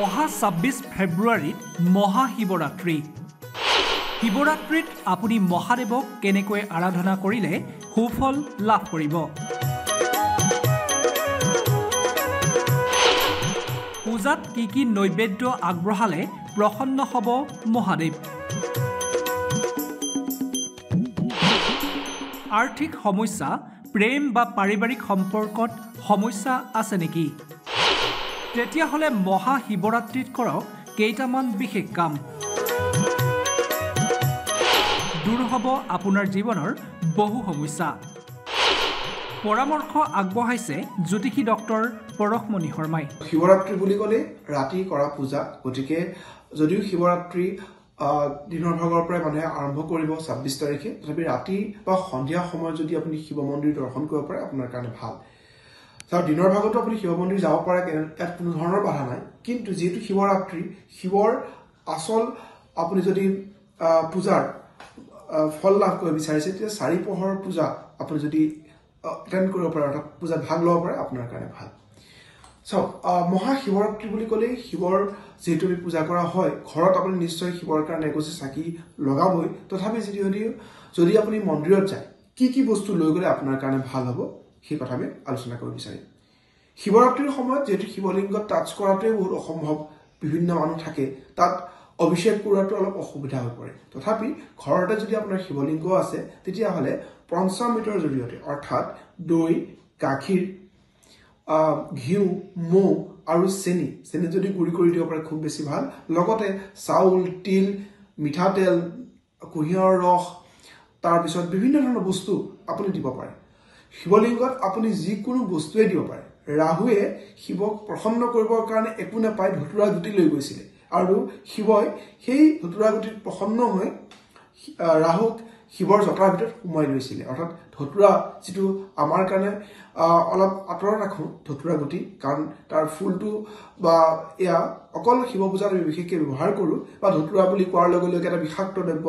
অহা ২৬ ফেব্ৰুৱাৰীত মহাশিৱৰাত্ৰি। শিৱৰাত্ৰিত আপুনি মহাদেৱক কেনেকৈ আৰাধনা কৰিলে সুফল লাভ কৰিব? পূজাত কি নৈবেদ্য আগবঢ়ালে প্ৰসন্ন হ'ব মহাদেৱ? আৰ্থিক সমস্যা, প্ৰেম বা পাৰিবাৰিক সম্পৰ্কত সমস্যা আছে নেকি? তেতিয়াহ'লে মহাশিৱৰাত্ৰিত কৰক কেইটামান বিশেষ কাম। দূৰ হ'ব আপোনাৰ জীৱনৰ বহু সমস্যা। পৰামৰ্শ আগবঢ়াইছে জ্যোতিষী ডক্টৰ পৰশমণি শৰ্মাই। শিৱৰাত্ৰি বুলি ক'লে ৰাতি কৰা পূজা, গতিকে যদিও শিৱৰাত্ৰি দিনৰ ভাগৰ পৰাই মানুহে আৰম্ভ কৰিব ২৬ তাৰিখে, তথাপি ৰাতি বা সন্ধিয়া সময়ত যদি আপুনি শিৱ মন্দিৰ দৰ্শন কৰিব পাৰে আপোনাৰ কাৰণে ভাল। তাৰ দিনৰ ভাগতো আপুনি শিৱ মন্দিৰ যাব পাৰে, ইয়াত কোনো ধৰণৰ বাধা নাই। কিন্তু যিহেতু শিৱৰাত্ৰি, শিৱৰ আচল আপুনি যদি পূজাৰ ফল লাভ কৰিব বিচাৰিছে, তেতিয়া ৪ প্ৰহৰৰ পূজা আপুনি যদি এটেণ্ড কৰিব পাৰে, অৰ্থাৎ পূজাত ভাগ ল'ব পাৰে, আপোনাৰ কাৰণে ভাল। চাওক, মহাশিৱৰাত্ৰি বুলি ক'লেই শিৱৰ যিহেতু আমি পূজা কৰা হয়, ঘৰত আপুনি নিশ্চয় শিৱৰ কাৰণে এগছি চাকি লগাবই। তথাপি যদি আপুনি মন্দিৰত যায়, কি বস্তু লৈ গ'লে আপোনাৰ কাৰণে ভাল হ'ব, সেই কথা আমি আলোচনা কৰিব বিচাৰিম। শিৱৰাত্ৰিৰ সময়ত যিহেতু শিৱলিংগত টাচ কৰাটোৱে বহুত অসম্ভৱ, বিভিন্ন মানুহ থাকে, তাত অভিষেক কৰাটো অলপ অসুবিধা হৈ পৰে। তথাপি ঘৰতে যদি আপোনাৰ শিৱলিংগ আছে, তেতিয়াহ'লে পঞ্চামৃতৰ জৰিয়তে, অৰ্থাৎ দৈ, গাখীৰ, ঘিউ, মৌ আৰু চেনি যদি গুড়ি কৰি দিব পাৰে খুব বেছি ভাল। লগতে চাউল, তিল, মিঠাতেল, কুঁহিয়াৰৰ ৰস, তাৰপিছত বিভিন্ন ধৰণৰ বস্তু আপুনি দিব পাৰে। শিৱলিংগত আপুনি যিকোনো বস্তুৱে দিব পাৰে। ৰাহুৱে শিৱক প্ৰসন্ন কৰিবৰ কাৰণে একো নাপাই ধতুৰা গুটি লৈ গৈছিলে, আৰু শিৱই সেই ধতুৰা গুটিত প্ৰসন্ন হৈ ৰাহুক শিৱৰ জটাৰ ভিতৰত সোমাই লৈছিলে। অৰ্থাৎ ধতুৰা, যিটো আমাৰ কাৰণে অলপ আঁতৰত ৰাখোঁ ধতুৰা গুটি, কাৰণ তাৰ ফুলটো বা এয়া অকল শিৱ পূজাত আমি বিশেষকৈ ব্যৱহাৰ কৰোঁ, বা ধতুৰা বুলি কোৱাৰ লগে লগে এটা বিষাক্ত দ্ৰব্য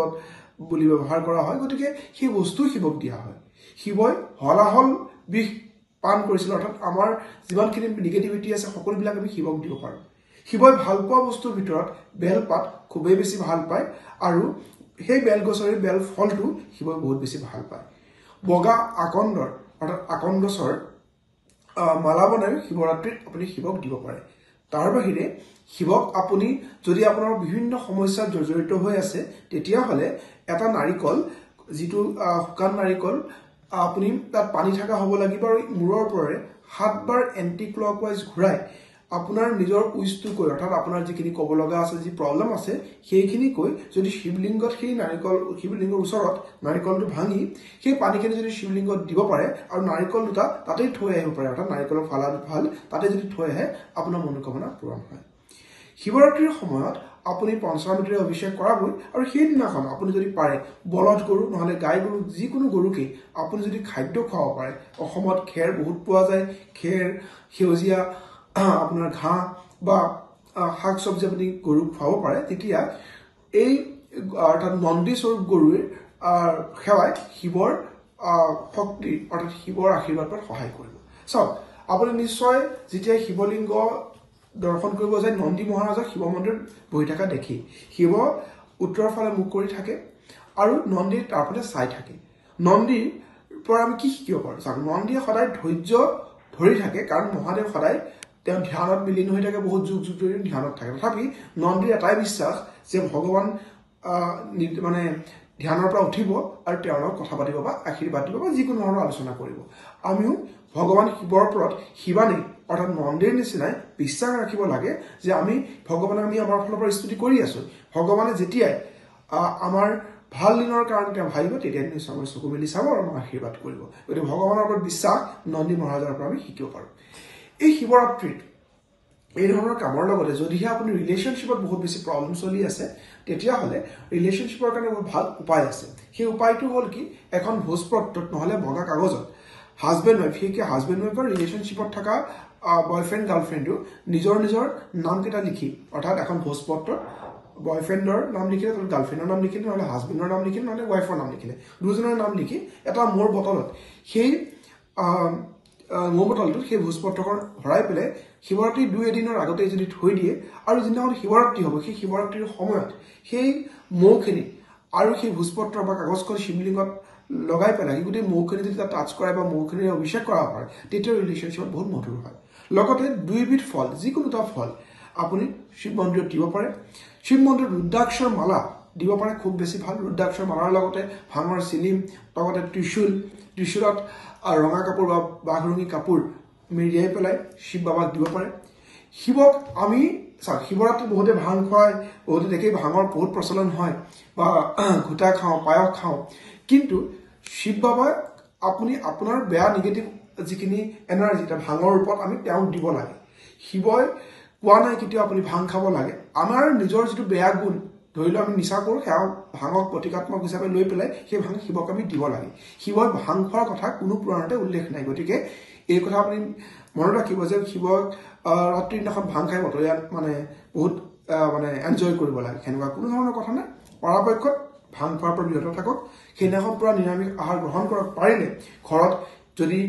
বুলি ব্যৱহাৰ কৰা হয়, গতিকে সেই বস্তু শিৱক দিয়া হয়। শিৱই হলাহল বিষ পান কৰিছিল, অৰ্থাৎ আমাৰ যিমানখিনি নিগেটিভিটি আছে সকলোবিলাক আমি শিৱক দিব পাৰোঁ। শিৱই ভাল পোৱা বস্তুৰ ভিতৰত বেলপাত খুবেই বেছি ভাল পায়, আৰু সেই বেলগছৰে বেল ফলটো শিৱই বহুত বেছি ভাল পায়। বগা আকন্দৰ, অৰ্থাৎ আকন্দছৰ মালা বনাই শিৱৰাত্ৰিত আপুনি শিৱক দিব পাৰে। তাৰ বাহিৰে শিৱক আপুনি যদি আপোনাৰ বিভিন্ন সমস্যাত জৰ্জৰিত হৈ আছে, তেতিয়াহ'লে এটা নাৰিকল, যিটো শুকান নাৰিকল, আপুনি তাত পানী থকা হ'ব লাগিব, আৰু মূৰৰ পৰাই 7 বাৰ এণ্টি ক্লকৱাইজ ঘূৰাই আপোনাৰ নিজৰ উইচটো কৈ, অৰ্থাৎ আপোনাৰ যিখিনি ক'ব লগা আছে, যি প্ৰব্লেম আছে, সেইখিনি কৈ যদি শিৱলিংগত শিৱলিংগৰ ওচৰত নাৰিকলটো ভাঙি সেই পানীখিনি যদি শিৱলিংগত দিব পাৰে, আৰু নাৰিকল দুটা তাতেই থৈ আহিব পাৰে, অৰ্থাৎ নাৰিকলৰ ফালাটো ভাল, তাতে যদি থৈ আহে আপোনাৰ মনোকামনা পূৰণ হয়। শিৱৰাত্ৰিৰ সময়ত আপুনি পঞ্চামৃতৰে অভিষেক কৰাবই, আৰু সেইদিনাখন আপুনি যদি পাৰে বলদ গৰু নহ'লে গাই গৰু, যিকোনো গৰুকেই আপুনি যদি খাদ্য খুৱাব পাৰে, অসমত খেৰ বহুত পোৱা যায়, খেৰ, সেউজীয়া আপোনাৰ ঘাঁহ বা শাক চব্জি আপুনি গৰুক খুৱাব পাৰে, তেতিয়া এই অৰ্থাৎ নন্দী স্বৰূপ গৰুৰ সেৱাই শিৱৰ শক্তি, অৰ্থাৎ শিৱৰ আশীৰ্বাদত সহায় কৰিব। চাওক, আপুনি নিশ্চয় যেতিয়া শিৱলিংগ দৰ্শন কৰিব যায়, নন্দী মহাৰাজক শিৱ মন্দিৰত বহি থকা দেখি, শিৱ উত্তৰৰ ফালে মুখ কৰি থাকে আৰু নন্দী তাৰফালে চাই থাকে। নন্দীৰ পৰা আমি কি শিকিব পাৰোঁ? চাওক, নন্দীয়ে সদায় ধৈৰ্য ধৰি থাকে, কাৰণ মহাদেৱ সদায় তেওঁ ধ্যানত বিলীন হৈ থাকে, বহুত যুগ ধৰি ধ্যানত থাকে। তথাপি নন্দীৰ এটাই বিশ্বাস যে ভগৱান মানে ধ্যানৰ পৰা উঠিব আৰু তেওঁৰ লগত কথা পাতিব বা আশীৰ্বাদ দিব বা যিকোনো ধৰণৰ আলোচনা কৰিব। আমিও ভগৱান শিৱৰ ওপৰত শিৱানী, অৰ্থাৎ নন্দীৰ নিচিনাই বিশ্বাস ৰাখিব লাগে যে আমি আমাৰ ফালৰ পৰা স্তুতি কৰি আছোঁ। ভগৱানে যেতিয়াই আমাৰ ভাল দিনৰ কাৰণে তেওঁ ভাবিব, তেতিয়া নিশ্চয় আমাৰ চকু মেলি চাব আৰু আমাক আশীৰ্বাদ কৰিব। গতিকে ভগৱানৰ ওপৰত বিশ্বাস নন্দী মহাৰাজৰ পৰা আমি শিকিব পাৰোঁ। এই শিৱৰাত্ৰিত এই ধৰণৰ কামৰ লগতে যদিহে আপুনি ৰিলেশ্যনশ্বিপত বহুত বেছি প্ৰব্লেম চলি আছে, তেতিয়াহ'লে ৰিলেশ্যনশ্বিপৰ কাৰণে বহুত ভাল উপায় আছে। সেই উপায়টো হ'ল কি, এখন ভোজপত্ৰত নহ'লে বগা কাগজত হাজবেণ্ড ৱাইফ, বিশেষকৈ হাজবেণ্ড ৱাইফৰ ৰিলেশ্যনশ্বিপত থকা বয়ফ্ৰেণ্ড গাৰ্লফ্ৰেণ্ডেও নিজৰ নামকেইটা লিখি, অৰ্থাৎ এখন ভোজপত্ৰত বয়ফ্ৰেণ্ডৰ নাম লিখিলে, তাত গাৰ্লফ্ৰেণ্ডৰ নাম লিখিলে, নহ'লে হাজবেণ্ডৰ নাম লিখিলে, নহ'লে ৱাইফৰ নাম লিখিলে, দুজনৰ নাম লিখি এটা মোৰ বটলত সেই মৌ বটলটোত সেই ভোজপত্ৰখন ভৰাই পেলাই শিৱৰাত্ৰি 2-এদিনৰ আগতে যদি থৈ দিয়ে আৰু যিদিনাখন শিৱৰাত্ৰি হ'ব সেই শিৱৰাত্ৰিৰ সময়ত সেই মৌখিনি আৰু সেই ভোজপত্ৰ বা কাগজখন শিৱলিংগত লগাই পেলাই গোটেই মৌখিনি যদি তাত টাচ কৰে বা মৌখিনিৰে অভিষেক কৰা হয় তেতিয়া ৰিলেশ্যনশ্বিপত বহুত মধুৰ হয় লগতে 2বিধ ফল যিকোনো এটা ফল আপুনি শিৱ মন্দিৰত দিব পাৰে শিৱ মন্দিৰত ৰুদ্ৰাক্ষৰ মালা দিব পাৰে খুব বেছি ভাল ৰুদ্ৰাক্ষৰ মালাৰ লগতে ভাঙৰ চিলিম লগতে ত্ৰিশূলত ৰঙা কাপোৰ বা বাঘৰঙী কাপোৰ মেৰিয়াই পেলাই শিৱ বাবাক দিব পাৰে শিৱক আমি শিৱৰাত্ৰি বহুতে ভাং খুৱায় বহুতে দেখি ভাঙৰ বহুত প্ৰচলন হয় বা ঘোটা খাওঁ পায়স খাওঁ কিন্তু শিৱ বাবাক আপুনি আপোনাৰ বেয়া নিগেটিভ যিখিনি এনাৰ্জি এটা ভাঙৰ ৰূপত আমি তেওঁক দিব লাগে শিৱই কোৱা নাই কেতিয়াও আপুনি ভাং খাব লাগে আমাৰ নিজৰ যিটো বেয়া গুণ ধৰি লও আমি নিচা কৰোঁ সেয়া ভাঙক প্ৰতিকাত্মক হিচাপে লৈ পেলাই সেই ভাং শিৱক আমি দিব লাগে শিৱই ভাং খোৱাৰ কথা কোনো পুৰাণতে উল্লেখ নাই গতিকে এই কথা আপুনি মনত ৰাখিব যে শিৱক ৰাত্ৰিৰ দিনাখন ভাং খাই বতৰীয়া মানে বহুত মানে এনজয় কৰিব লাগে সেনেকুৱা কোনো ধৰণৰ কথা নাই পৰাপক্ষত ভাং খোৱাৰ পৰা বিৰত থাকক সেইদিনাখন পুৰা নিৰামিষ আহাৰ গ্ৰহণ কৰক পাৰিলে ঘৰত যদি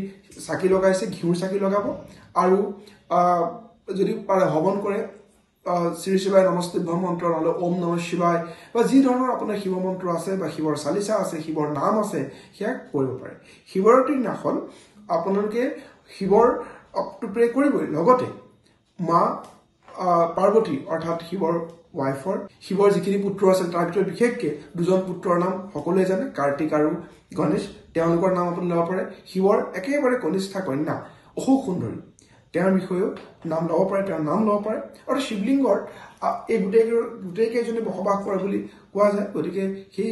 চাকি লগাইছে ঘিউৰ চাকি লগাব আৰু যদি পাৰে হৱন কৰে শ্ৰী শিৱায় নমস্তুভ্য মন্ত্ৰ নহ'লে ওম নমঃ শিৱায় বা যি ধৰণৰ আপোনাৰ শিৱ মন্ত্ৰ আছে বা শিৱৰ চালিচা আছে শিৱৰ নাম আছে সেয়া কৰিব পাৰে শিৱৰাত্ৰিৰ দিনাখন আপোনালোকে শিৱৰ প্ৰে কৰিবই লগতে মা পাৰ্বতী অৰ্থাৎ শিৱৰ ৱাইফৰ শিৱৰ যিখিনি পুত্ৰ আছিল তাৰ ভিতৰত বিশেষকৈ দুজন পুত্ৰৰ নাম সকলোৱে জানে কাৰ্তিক আৰু গণেশ তেওঁলোকৰ নাম আপুনি ল'ব পাৰে শিৱৰ একেবাৰে কনিষ্ঠা কন্যা অশোক সুন্দৰী তেওঁৰ বিষয়েও নাম ল'ব পাৰে তেওঁৰ নাম ল'ব পাৰে আৰু শিৱলিংগৰ এই গোটেইকেইজনে বসবাস কৰে বুলি কোৱা যায় গতিকে সেই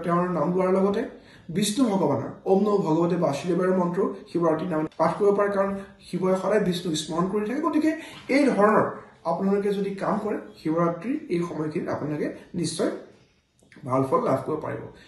তেওঁৰ নাম লোৱাৰ লগতে বিষ্ণু ভগৱানৰ ওম নমঃ ভগৱতে বাসুদেৱৰ মন্ত্ৰ শিৱৰাত্ৰিৰ নাম পাঠ কৰিব পাৰে কাৰণ শিৱই সদায় বিষ্ণুক স্মৰণ কৰি থাকে গতিকে এই ধৰণৰ আপোনালোকে যদি কাম কৰে শিৱৰাত্ৰিৰ এই সময়খিনিত আপোনালোকে নিশ্চয় ভাল ফল লাভ কৰিব পাৰিব